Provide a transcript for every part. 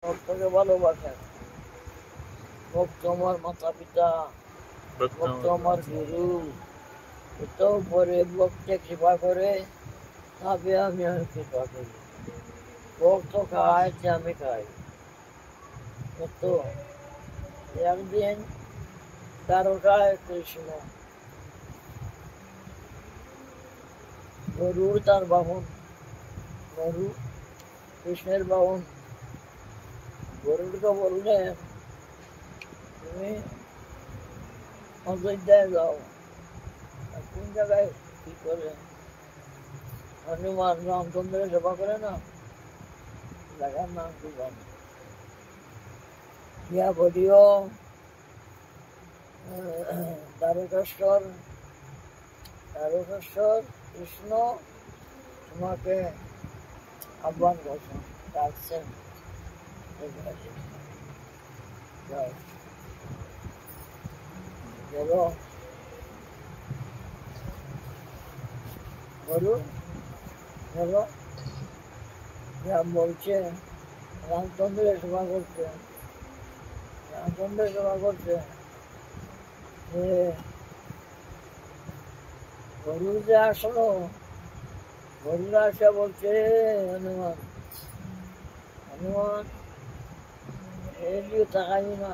ভক্তকে ভালোবাসেন। ভক্ত আমার মাতা পিতা, ভক্ত আমার গুরু। তো পরে ভক্তে কৃপা করে, তবে আমি কৃপা করি। ভক্ত খায় যে আমি খাই। তো একদিন দ্বারকায় কৃষ্ণ, গরুর তার বাহন, গরু কৃষ্ণের বাহন। গরুরকে বললেন, তুমি অযোধ্যায় যাও। কোন জায়গায় কি করে? হনুমান রামচন্দ্রের সেবা করে না, জায়গার নাম কি জানি। ইয়া বলিও দ্বারকেশ্বর, দ্বারকেশ্বর কৃষ্ণ তোমাকে আহ্বান করছেন, ডাকছেন। যাও, গেল গরু, গেল। রাম বলছে, রামচন্দ্রের সেবা করছে, রামচন্দ্রের সেবা করছে। গরু যে আসলো, গরুরা আসে বলছে, হনুমান, হনুমান এই দিকে তাকাবি না।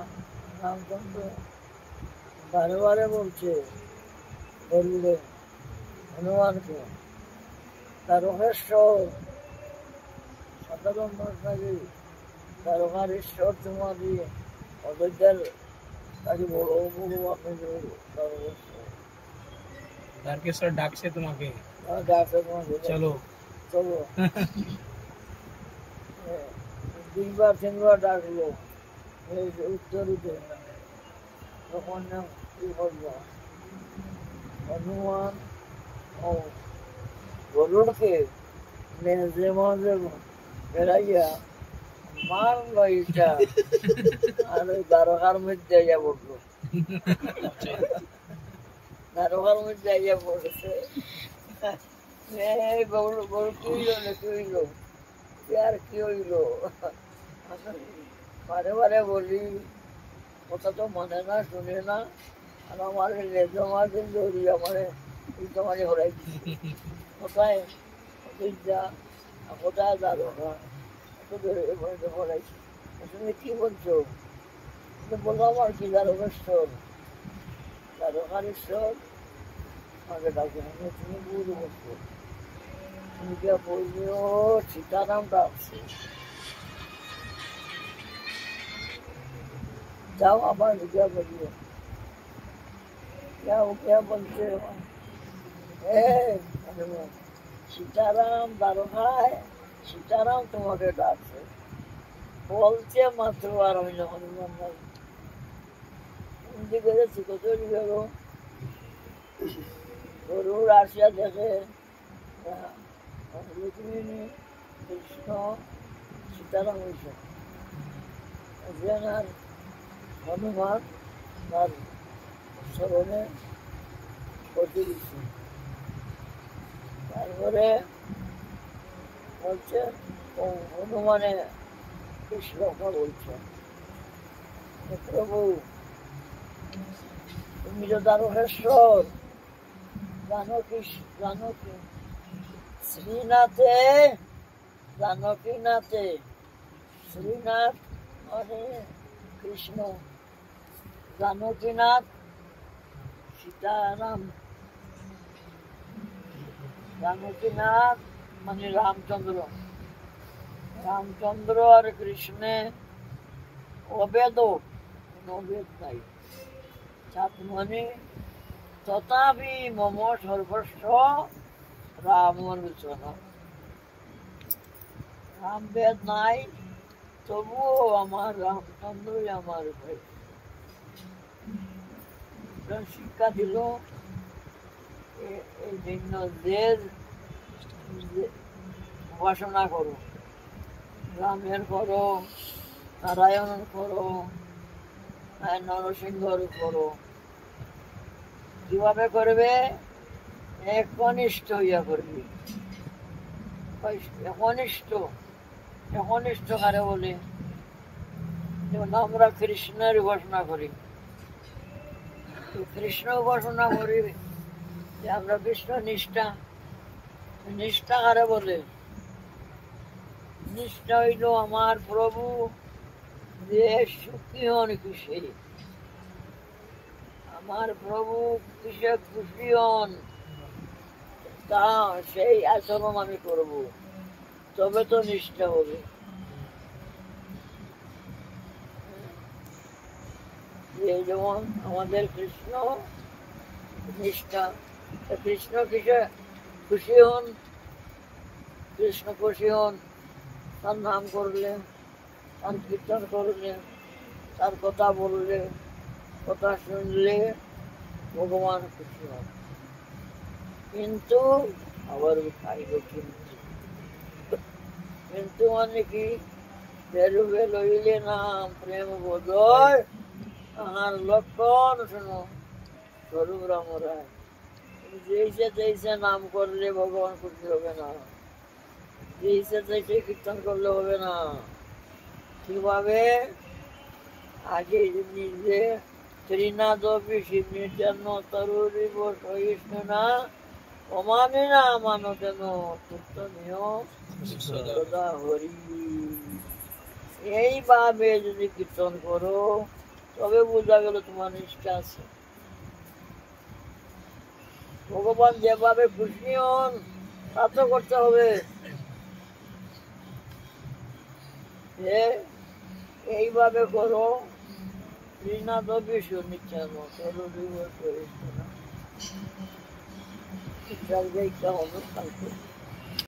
রামচন্দ্র বারে বারে বলছে গরুরে, হনুমানকে, দ্বারকেশ্বর সাধারণ মানুষ নাকি, দ্বারকার ঈশ্বর তোমারই অযোধ্যার কাছে বড় ভগবান দ্বারকেশ্বর। দ্বারকেশ্বর ডাকছে তোমাকে, ডাকছে তোমাকে, চলো চলো। দুইবার তিনবার ডাকলো, এই যে উত্তর উঠে, তখন কি করবো? হনুমান ও গরুড়কে মেঝে মাঝে বেড়াইয়া মারলো ইটা, আর ওই দ্বারকার মধ্যে আইয়া পড়লো। দ্বারকার মধ্যে আইয়া পড়েছে। গরু গরু কি হইলো না কি হইলো, আর কি হইলো? বারে বারে বলি, কথা তো মানে না, শুনে না। আর আমার লেজো মাঝে দৌড়ি আমার তোমাকে হরাই দিচ্ছে। কোথায় অযোধ্যা, কোথায় দ্বারকা, এত ধরে হরাইছি। তুমি কি বলছো? বললো আমার কি দ্বারকেশ্বর, দ্বারকার ঈশ্বর আমাকে ডাকে। তুমি বুঝ বলছো, তুমি কে বলছো সীতারাম ডাকছে, যাও আবার ঢুকিয়া বলিও। क्या बोलते हो? সীতারাম দ্বারকায়, সীতারাম তোমাকে ডাকছে, বলছে মাত্র। আর আমি হনুমান নাই, দিকে গেছি কোথায় গেল। গরুর আসিয়া দেখে রুক্মিণী কৃষ্ণ সীতারাম হয়েছে, আর হনুমান তার স্মরণে করতে দিচ্ছে। তারপরে বলছে, ও হনুমানে কৃষ্ণকে বলছে, প্রভু তুমি তো দ্বারকেশ্বর, জানকী, জানকী শ্রীনাথে, জানকীনাথে, শ্রীনাথ মানে কৃষ্ণ, জানকীনাথ সীতারাম, জানকীনাথ মানে রামচন্দ্র, রামচন্দ্র আর কৃষ্ণে অবেদ, অবেদ নাই। চাঁদমণি তথাপি মম সর্বস্ব রামনুচন। রাম বেদ নাই, তবুও আমার রামচন্দ্রই আমার ভাই। শিক্ষা দিল এই জন্য যে উপাসনা করো, রামের করো, নারায়ণের করো, নরসিংহর করো। কিভাবে করবে? একনিষ্ঠ হইয়া করবে। একনিষ্ঠ, একনিষ্ঠ কারে বলে? যেমন আমরা কৃষ্ণের উপাসনা করি, তো কৃষ্ণ উপাসনা করি যে আমরা কৃষ্ণ নিষ্ঠা। নিষ্ঠা কারে বলে? নিষ্ঠা হইল আমার প্রভু যে সুখী হন, খুশি। আমার প্রভু কিসে খুশি হন তা সেই আচরণ আমি করব, তবে তো নিষ্ঠা হবে। এই যেমন আমাদের কৃষ্ণ নিষ্ঠা, কৃষ্ণ কিসে খুশি হন? কৃষ্ণ খুশি হন তার নাম করলে, তার কীর্তন করলে, তার কথা বললে, কথা শুনলে ভগবান খুশি হন। কিন্তু আবার খাইব কিন্তু মানে কি? বেরুবে লইলে নাম প্রেম বোধয় তাহার লক্ষণ শোনো স্বরূপ রাম রায়। যেইসে তেইসে নাম করলে ভগবান খুশি হবে না, যেইসে তেইসে কীর্তন করলে হবে না। কিভাবে? আগে নিজে ত্রিনাদপি শিব নির্জন্ম তরুরিব সহিষ্ণু না অমানি না মানতেন কীর্তনীয় সদা হরি। এইভাবে যদি কীর্তন করো তবে বোঝা গেল তোমার নিষ্ঠা আছে। ভগবান যেভাবে খুশি হন তা তো করতে হবে। এইভাবে করো, ঋণাদপি সুনিচ্ছান তরুরিব সহিষ্ণু না। অনুষ্ঠান